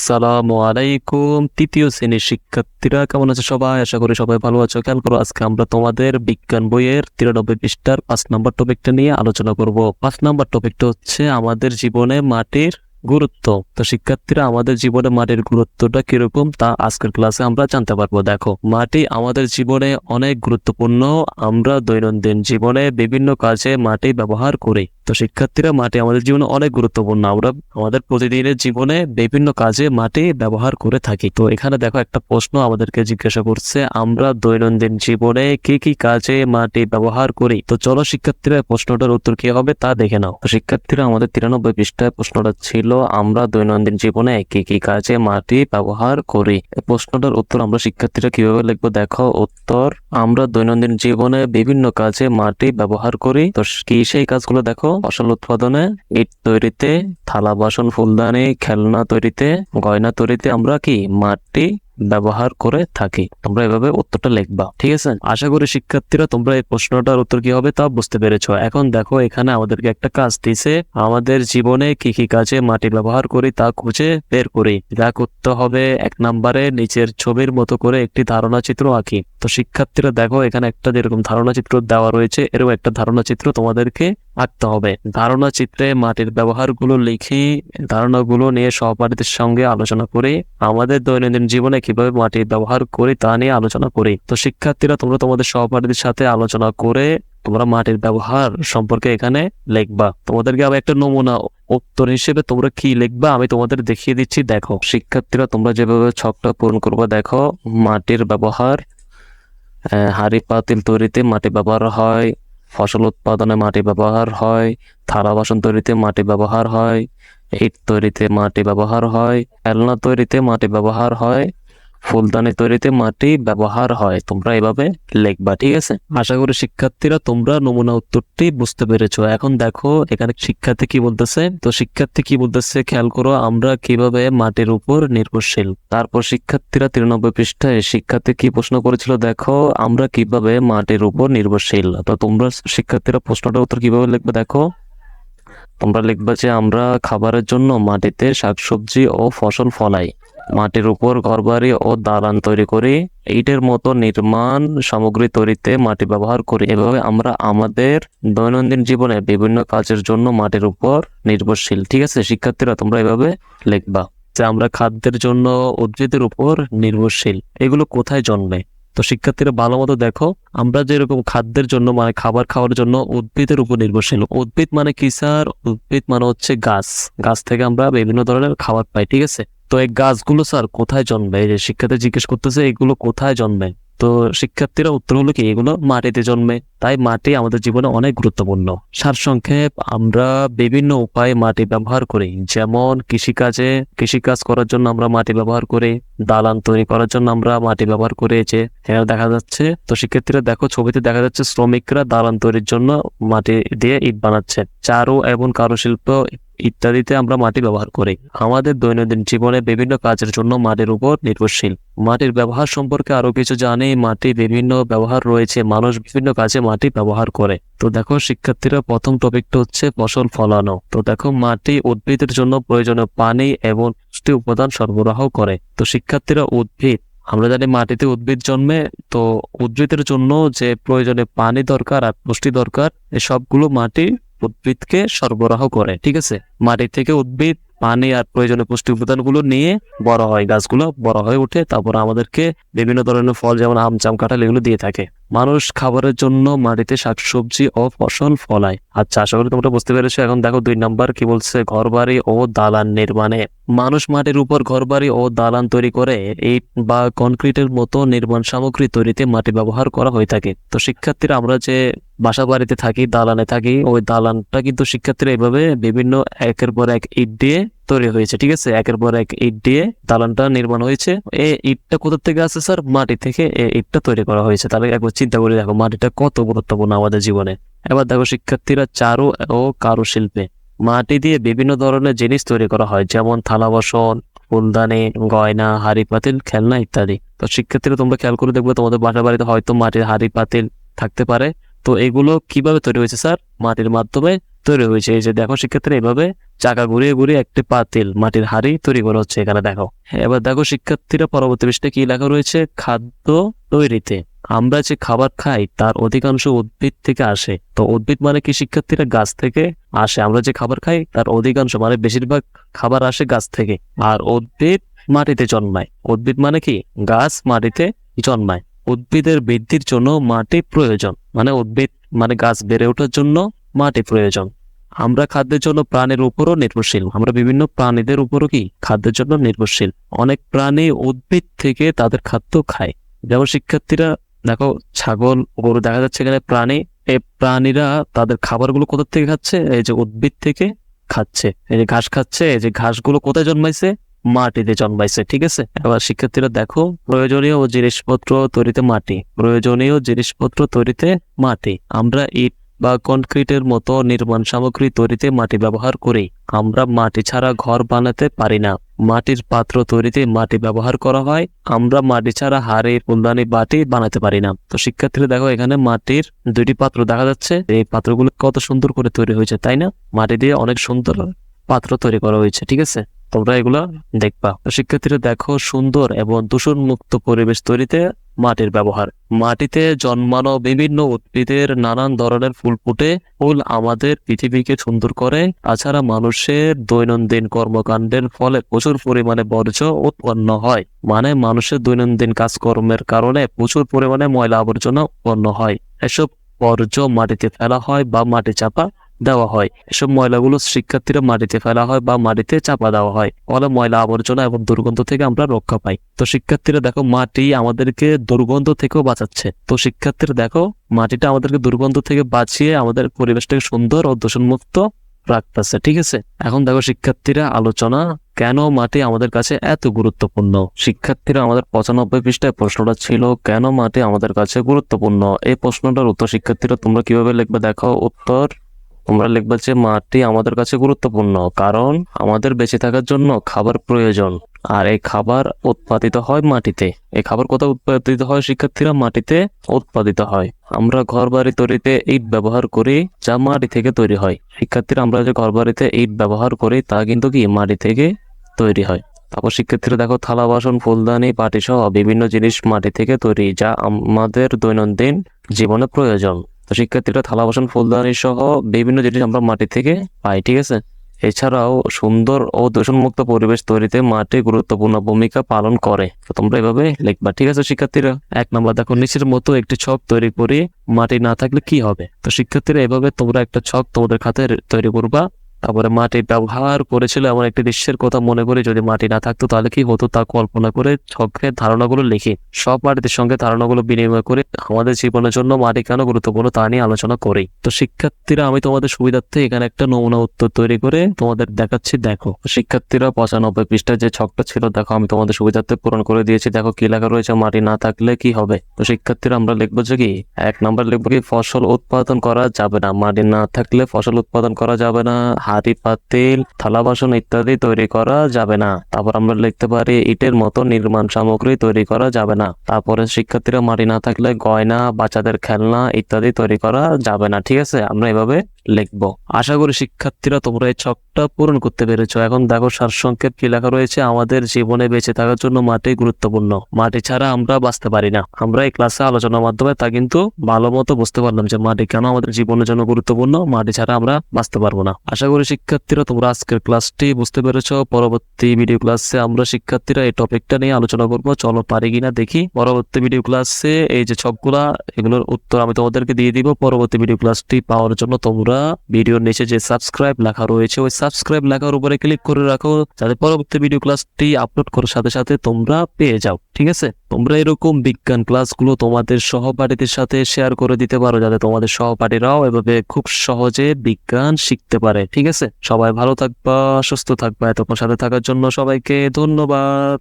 আসসালামু আলাইকুম। তৃতীয় শ্রেণীর শিক্ষার্থীরা কেমন আছে সবাই? আশা করি সবাই ভালো আছো। খেয়াল করো, আজকে আমরা তোমাদের বিজ্ঞান বইয়ের 93 পৃষ্ঠার 5 নম্বর টপিকটা নিয়ে আলোচনা করব। 5 নম্বর টপিকটা হচ্ছে আমাদের জীবনে মাটির গুরুত্ব। তো শিক্ষার্থীরা, আমাদের জীবনে মাটির গুরুত্বটা কিরকম তা আজকের ক্লাসে আমরা জানতে পারবো। দেখো, মাটি আমাদের জীবনে অনেক গুরুত্বপূর্ণ। আমরা দৈনন্দিন জীবনে বিভিন্ন কাজে মাটি ব্যবহার করি। তো শিক্ষার্থীরা, মাটি আমাদের জীবনে অনেক গুরুত্বপূর্ণ। আমরা আমাদের প্রতিদিনের জীবনে বিভিন্ন কাজে মাটি ব্যবহার করে থাকি। তো এখানে দেখো, একটা প্রশ্ন আমাদেরকে জিজ্ঞাসা করছে, আমরা দৈনন্দিন জীবনে কি কি কাজে মাটি ব্যবহার করি। তো চলো শিক্ষার্থীরা, প্রশ্নটার উত্তর কি হবে তা দেখে নাও। তো শিক্ষার্থীরা, আমাদের 93 পৃষ্ঠায় প্রশ্নটা ছিল, আমরা দৈনন্দিন জীবনে কি কি কাজে মাটি ব্যবহার করি। এই প্রশ্নটার উত্তর আমরা শিক্ষার্থীরা কিভাবে লিখবো? দেখো উত্তর, আমরা দৈনন্দিন জীবনে বিভিন্ন কাজে মাটি ব্যবহার করি। তো কি সেই কাজগুলো? দেখো, ফসল উৎপাদনে, ইট তৈরিতে, থালা বাসন ফুলদানি খেলনা তৈরিতে, গয়না তৈরিতে আমরা কি মাটি ব্যবহার করে থাকি। তোমরা এভাবে উত্তরটা লিখবা, ঠিক আছে? আশা করি শিক্ষার্থীরা তোমরা এই প্রশ্নটার উত্তর কি হবে তা বুঝতে পেরেছো। এখন দেখো, এখানে আমাদেরকে একটা কাজ দিছে, আমাদের জীবনে কি কি কাজে মাটি ব্যবহার করি তা খুঁজে বের করি। যা করতে হবে, 1 নম্বরে নিচের ছবির মতো করে একটি ধারণা চিত্র আঁকি। তো শিক্ষার্থীরা দেখো, এখানে একটা যেরকম ধারণা চিত্র দেওয়া রয়েছে, এরকম একটা ধারণা চিত্র তোমাদেরকে আঁকতে হবে। ধারণা চিত্রে মাটির ব্যবহারগুলো লিখি, ধারণাগুলো নিয়ে সহপাঠীদের সঙ্গে আলোচনা করি, আমাদের দৈনন্দিন জীবনে কিভাবে মাটি ব্যবহার করি তা নিয়ে আলোচনা করি। তো শিক্ষার্থীরা, তোমরা তোমাদের সহপাঠীদের সাথে আলোচনা করে তোমরা মাটির ব্যবহার সম্পর্কে এখানে লিখবা। তোমাদেরকে আবার একটা নমুনা উত্তর হিসেবে তোমরা কি লিখবা আমি তোমাদের দেখিয়ে দিচ্ছি। দেখো শিক্ষার্থীরা, তোমরা যেভাবে ছকটা পূরণ করবা, দেখো মাটির ব্যবহার, হাঁড়ি পাতিল তৈরিতে মাটি ব্যবহার হয়, ফসল উৎপাদনে মাটি ব্যবহার হয়, থালা বাসন তৈরিতে মাটি ব্যবহার হয়, ইট তৈরিতে মাটি ব্যবহার হয়, খেলনা তৈরিতে মাটি ব্যবহার হয়, ফুলদানি তৈরিতে মাটি ব্যবহার হয়। তোমরা এভাবে লিখবা, ঠিক আছে? আশা করি শিক্ষার্থীরা তোমরা নমুনা উত্তরটি বুঝতে পেরেছো। এখন দেখো এখানে শিক্ষার্থী কি বলতেছে। তো শিক্ষার্থী কি বলতেছে খেয়াল করো, আমরা কিভাবে মাটির উপর নির্ভরশীল। তারপর শিক্ষার্থীরা 93 পৃষ্ঠায় শিক্ষার্থী কি প্রশ্ন করেছিল, দেখো আমরা কিভাবে মাটির উপর নির্ভরশীল। তো তোমরা শিক্ষার্থীরা প্রশ্নটার উত্তর কিভাবে লিখবে? দেখো তোমরা লিখবা যে আমরা খাবারের জন্য মাটিতে শাকসবজি ও ফসল ফলাই, মাটির উপর ঘরবাড়ি ও দালান তৈরি করি, ইটের মতো নির্মাণ সামগ্রী তৈরিতে মাটি ব্যবহার করি। এভাবে আমরা আমাদের দৈনন্দিন জীবনে বিভিন্ন কাজের জন্য মাটির উপর নির্ভরশীল। ঠিক আছে শিক্ষার্থীরা, তোমরা এভাবে লিখবা যে আমরা খাদ্যের জন্য উদ্ভিদের উপর নির্ভরশীল। এগুলো কোথায় জন্মে? তো শিক্ষার্থীরা ভালো মতো দেখো, আমরা যেরকম খাদ্যের জন্য মানে খাবার খাওয়ার জন্য উদ্ভিদের উপর নির্ভরশীল। উদ্ভিদ মানে কি স্যার? উদ্ভিদ মানে হচ্ছে গাছ। গাছ থেকে আমরা বিভিন্ন ধরনের খাবার পাই, ঠিক আছে? তো এই গাছগুলো স্যার কোথায় জন্মে? এই যে শিক্ষার্থী জিজ্ঞেস করতেছে এগুলো কোথায় জন্মে। তো শিক্ষার্থীরা উত্তর হলো কি, এগুলো মাটিতে জন্মে। তাই মাটি আমাদের জীবনে অনেক গুরুত্বপূর্ণ। সারসংক্ষেপ, আমরা বিভিন্ন উপায়ে মাটি ব্যবহার করি। যেমন কৃষিকাজ করার জন্য আমরা মাটি ব্যবহার করি, দালান তৈরি করার জন্য আমরা মাটি ব্যবহার করি। যে এখানে দেখা যাচ্ছে, তো শিক্ষার্থীরা দেখো ছবিতে দেখা যাচ্ছে শ্রমিকরা দালান তৈরির জন্য মাটি দিয়ে ইট বানাচ্ছে। চারু এবং কারুশিল্প ইত্যাদিতে আমরা মাটি ব্যবহার করি। আমাদের দৈনন্দিন জীবনে বিভিন্ন কাজের জন্য মাটির উপর নির্ভরশীল। মাটির ব্যবহার সম্পর্কে আরো কিছু জানি। মাটি বিভিন্ন ব্যবহার রয়েছে, মানুষ বিভিন্ন কাজে মাটি ব্যবহার করে। তো দেখো শিক্ষার্থীরা, প্রথম টপিকটা হচ্ছে ফসল ফলানো। তো দেখো, মাটি উদ্ভিদের জন্য প্রয়োজনীয় পানি এবং পুষ্টি উপাদান সরবরাহ করে। তো শিক্ষার্থীরা, উদ্ভিদ, আমরা জানি মাটিতে উদ্ভিদ জন্মে। তো উদ্ভিদের জন্য যে প্রয়োজনে পানি দরকার আর পুষ্টি দরকার, এই সবগুলো মাটি উদ্ভিদকে সরবরাহ করে। ঠিক আছে, মাটি থেকে উদ্ভিদ পানি আর প্রয়োজনীয় পুষ্টি উপাদানগুলো নিয়ে বড় হয়, গাছগুলো বড় হয়ে উঠে, তারপর আমাদেরকে বিভিন্ন ধরনের ফল যেমন আম, জাম, কাঁঠাল এগুলো দিয়ে থাকে। মানুষ খাবারের জন্য মাটিতে শাকসবজি ও ফসল ফলায়। আচ্ছা, আশা করি তোমরা বুঝতে পেরেছো। এখন দেখো 2 নম্বর কি বলছে, ঘরবাড়ি ও দালান নির্মাণে। মানুষ মাটির উপর ঘরবাড়ি ও দালান তৈরি করে। ইট বা কনক্রিটের মতো নির্মাণ সামগ্রী তৈরিতে মাটি ব্যবহার করা হয়ে থাকে। তো শিক্ষার্থীরা, আমরা যে বাসা বাড়িতে থাকি, দালানে থাকি, ওই দালানটা কিন্তু শিক্ষার্থীরা এইভাবে বিভিন্ন একের পর এক ইট দিয়ে তৈরি হয়েছে। ঠিক আছে, একের পর এক ইট দিয়ে দালানটা নির্মাণ হয়েছে। এই ইটটা কোথা থেকে আসছে স্যার? মাটি থেকে এই ইটটা তৈরি করা হয়েছে। তাহলে একবার চিন্তা করে দেখো মাটিটা কত গুরুত্বপূর্ণ আমাদের জীবনে। এবার দেখো শিক্ষার্থীরা, চারু ও কারুশিল্পে মাটি দিয়ে বিভিন্ন ধরনের জিনিস তৈরি করা হয়, যেমন থালা বাসন, ফুলদানি, গয়না, হাঁড়ি পাতিল, খেলনা ইত্যাদি। তো শিক্ষার্থীরা, তোমরা খেয়াল করে দেখবে তোমাদের বাসা বাড়িতে হয়তো মাটির হাঁড়ি পাতিল থাকতে পারে। তো এগুলো কিভাবে তৈরি হয়েছে স্যার? মাটির মাধ্যমে তৈরি হয়েছে। এই যে দেখো শিক্ষার্থীরা, এভাবে চাকা ঘুরিয়ে ঘুরিয়ে একটি পাতিল মাটির হাঁড়ি তৈরি করা হচ্ছে এখানে দেখো। এবার দেখো শিক্ষার্থীরা, পরবর্তী পৃষ্ঠায় কি লেখা রয়েছে, খাদ্য তৈরিতে আমরা যে খাবার খাই তার অধিকাংশ উদ্ভিদ থেকে আসে। তো উদ্ভিদ মানে কি শিক্ষার্থীরা, গাছ থেকে আসে। আমরা যে খাবার খাই তার অধিকাংশ মানে বেশিরভাগ খাবার আসে গাছ থেকে। আর উদ্ভিদ মাটিতে জন্মায়। উদ্ভিদ মানে কি, গাছ মাটিতে জন্মায়। উদ্ভিদের বৃদ্ধির জন্য মাটি প্রয়োজন, মানে উদ্ভিদ মানে গাছ বেড়ে ওঠার জন্য মাটি প্রয়োজন। আমরা খাদ্যের জন্য প্রাণীর উপরও নির্ভরশীল। আমরা বিভিন্ন প্রাণীদের উপরও কি খাদ্যের জন্য নির্ভরশীল। অনেক প্রাণী উদ্ভিদ থেকে তাদের খাদ্য খায়। যেমন শিক্ষার্থীরা দেখো, ছাগল গরু দেখা যাচ্ছে এখানে প্রাণী। এই প্রাণীরা তাদের খাবারগুলো কোথা থেকে খাচ্ছে, এই যে উদ্ভিদ থেকে খাচ্ছে। এই যে ঘাস খাচ্ছে, এই যে ঘাসগুলো কোথায় জন্মাইছে, মাটিতে জন্মাইছে। ঠিক আছে, এবার শিক্ষার্থীরা দেখো, প্রয়োজনীয় জিনিসপত্র তৈরিতে মাটি। প্রয়োজনীয় জিনিসপত্র তৈরিতে মাটি। আমরা ইট বা কনক্রিটের মতো নির্মাণ সামগ্রী তৈরিতে মাটি ব্যবহার করি। আমরা মাটি ছাড়া ঘর বানাতে পারি না। মাটির পাত্র তৈরিতে মাটি ব্যবহার করা হয়। আমরা মাটি ছাড়া হাঁড়ি, ফুলদানি, বাটি বানাতে পারি না। তো শিক্ষার্থীরা দেখো, এখানে মাটির দুইটি পাত্র দেখা যাচ্ছে। এই পাত্রগুলো কত সুন্দর করে তৈরি হয়েছে, তাই না? মাটি দিয়ে অনেক সুন্দর পাত্র তৈরি করা হয়েছে। ঠিক আছে, তোমরা এগুলা দেখবা। তো শিক্ষার্থীরা দেখো, সুন্দর এবং দূষণ মুক্ত পরিবেশ তৈরিতে মাটির ব্যবহার। মাটিতে জন্মানো বিভিন্ন উদ্ভিদের নানান ধরনের ফুল ফুটে। ফুল আমাদের পৃথিবীকে সুন্দর করে। তাছাড়া মানুষের দৈনন্দিন কর্মকাণ্ডের ফলে প্রচুর পরিমাণে বর্জ্য উৎপন্ন হয়। মানে মানুষের দৈনন্দিন কাজকর্মের কারণে প্রচুর পরিমাণে ময়লা আবর্জনা উৎপন্ন হয়। এসব বর্জ্য মাটিতে ফেলা হয় বা মাটি চাপা দেওয়া হয়। এসব ময়লাগুলো শিক্ষার্থীরা মাটিতে ফেলা হয় বা মাটিতে চাপা দেওয়া হয়। ফলে ময়লা আবর্জনা এবং দুর্গন্ধ থেকে আমরা রক্ষা পাই। তো শিক্ষার্থীরা দেখো, মাটি আমাদেরকে দুর্গন্ধ থেকেও বাঁচাচ্ছে। তো শিক্ষার্থীরা দেখো, মাটিটা আমাদেরকে দুর্গন্ধ থেকে বাঁচিয়ে আমাদের পরিবেশটাকে সুন্দর ও দূষণমুক্ত রাখতেছে। ঠিক আছে, এখন দেখো শিক্ষার্থীরা, আলোচনা কেন মাটি আমাদের কাছে এত গুরুত্বপূর্ণ। শিক্ষার্থীরা, আমাদের 95 পৃষ্ঠায় প্রশ্নটা ছিল, কেন মাটি আমাদের কাছে গুরুত্বপূর্ণ। এই প্রশ্নটার উত্তর শিক্ষার্থীরা তোমরা কিভাবে লিখবে দেখো। উত্তর তোমরা লিখবে যে মাটি আমাদের কাছে গুরুত্বপূর্ণ কারণ আমাদের বেঁচে থাকার জন্য খাবার প্রয়োজন। আর এই খাবার উৎপাদিত হয় মাটিতে। এই খাবার কোথায় উৎপাদিত হয় শিক্ষার্থীরা? মাটিতে উৎপাদিত হয়। আমরা ঘর বাড়ি তৈরিতে ইট ব্যবহার করি, যা মাটি থেকে তৈরি হয়। শিক্ষার্থীরা, আমরা যে ঘর বাড়িতে ইট ব্যবহার করি তা কিন্তু কি মাটি থেকে তৈরি হয়। তারপর শিক্ষার্থীরা দেখো, থালা বাসন, ফুলদানি, বাটি সহ বিভিন্ন জিনিস মাটি থেকে তৈরি, যা আমাদের দৈনন্দিন জীবনে প্রয়োজন। তো শিক্ষার্থীরা, থালা বাসন, ফুলদানি সহ বিভিন্ন জিনিস আমরা মাটি থেকে পাই। ঠিক আছে, এছাড়াও সুন্দর ও দূষণমুক্ত পরিবেশ তৈরিতে মাটি গুরুত্বপূর্ণ ভূমিকা পালন করে। তো তোমরা এভাবে লিখবা। ঠিক আছে শিক্ষার্থীরা, 1 নম্বর দেখো, নিচের মতো একটি ছক তৈরি করি, মাটি না থাকলে কি হবে। তো শিক্ষার্থীরা, এভাবে তোমরা একটা ছক তোমাদের খাতায় তৈরি করবা। তারপরে মাটি ব্যবহার করেছিল এমন একটি দৃশ্যের কথা মনে করে, যদি মাটি না থাকতো তাহলে কি হতো তা কল্পনা করে ছকের ধারণাগুলো লিখি। সব মাটিদের সঙ্গে ধারণাগুলো বিনিময় করে আমাদের জীবনের জন্য মাটি কেন গুরুত্বপূর্ণ তা নিয়ে আলোচনা করি। তো শিক্ষার্থীরা, আমি তোমাদের সুবিধার্থে এখানে একটা নমুনা উত্তর তৈরি করে তোমাদের দেখাচ্ছি। দেখো শিক্ষার্থীরা, 95 পৃষ্ঠায় যে ছকটা ছিল দেখো, আমি তোমাদের সুবিধার্থে পূরণ করে দিয়েছি। দেখো কি লেখা রয়েছে, মাটি না থাকলে কি হবে। তো শিক্ষার্থীরা, আমরা লিখবো যে কি, 1 নম্বর লিখবো কি, ফসল উৎপাদন করা যাবে না। মাটি না থাকলে ফসল উৎপাদন করা যাবে না। হাঁড়ি, পাতিল, থালা বাসন ইত্যাদি তৈরি করা যাবে না। তারপর আমরা লিখতে পারি, ইটের মতো নির্মাণ সামগ্রী তৈরি করা যাবে না। তারপরে শিক্ষার্থীরা, মাটি না থাকলে গয়না, বাচ্চাদের খেলনা ইত্যাদি তৈরি করা যাবে না। ঠিক আছে, আমরা এভাবে লিখবো। আশা করি শিক্ষার্থীরা তোমরা এই ছকটা পূরণ করতে পেরেছো। এখন দেখো সারসংক্ষেপ কি লেখা রয়েছে, আমাদের জীবনে বেঁচে থাকার জন্য মাটি গুরুত্বপূর্ণ। মাটি ছাড়া আমরা বাঁচতে পারি না। আমরা এই ক্লাসে আলোচনার মাধ্যমে তা কিন্তু ভালো মতো বুঝতে পারলাম যে মাটি কেন আমাদের জীবনের জন্য গুরুত্বপূর্ণ। মাটি ছাড়া আমরা বাঁচতে পারবো না। আশা করি শিক্ষার্থীরা তোমরা আজকের ক্লাসটি বুঝতে পেরেছো। পরবর্তী ভিডিও ক্লাসে আমরা শিক্ষার্থীরা এই টপিকটা নিয়ে আলোচনা করবো। চলো পারি কিনা দেখি। পরবর্তী ভিডিও ক্লাসে এই যে ছকগুলা, এগুলোর উত্তর আমি তোমাদেরকে দিয়ে দিব। পরবর্তী ভিডিও ক্লাসটি পাওয়ার জন্য তোমরা ভিডিওর নিচে যে সাবস্ক্রাইব লেখা রয়েছে ওই সাবস্ক্রাইব লেখার উপরে ক্লিক করে রাখো, যাতে পরবর্তী ভিডিও ক্লাসটি আপলোড করার সাথে সাথে তোমরা পেয়ে যাও। ঠিক আছে, তোমরা এরকম বিজ্ঞান ক্লাসগুলো তোমাদের সহপাঠীদের সাথে শেয়ার করে দিতে পারো, যাতে তোমাদের সহপাঠীরাও এভাবে খুব সহজে বিজ্ঞান শিখতে পারে। ঠিক আছে, সবাই ভালো থাকবা, সুস্থ থাকবা। এতক্ষণ সাথে থাকার জন্য সবাইকে ধন্যবাদ।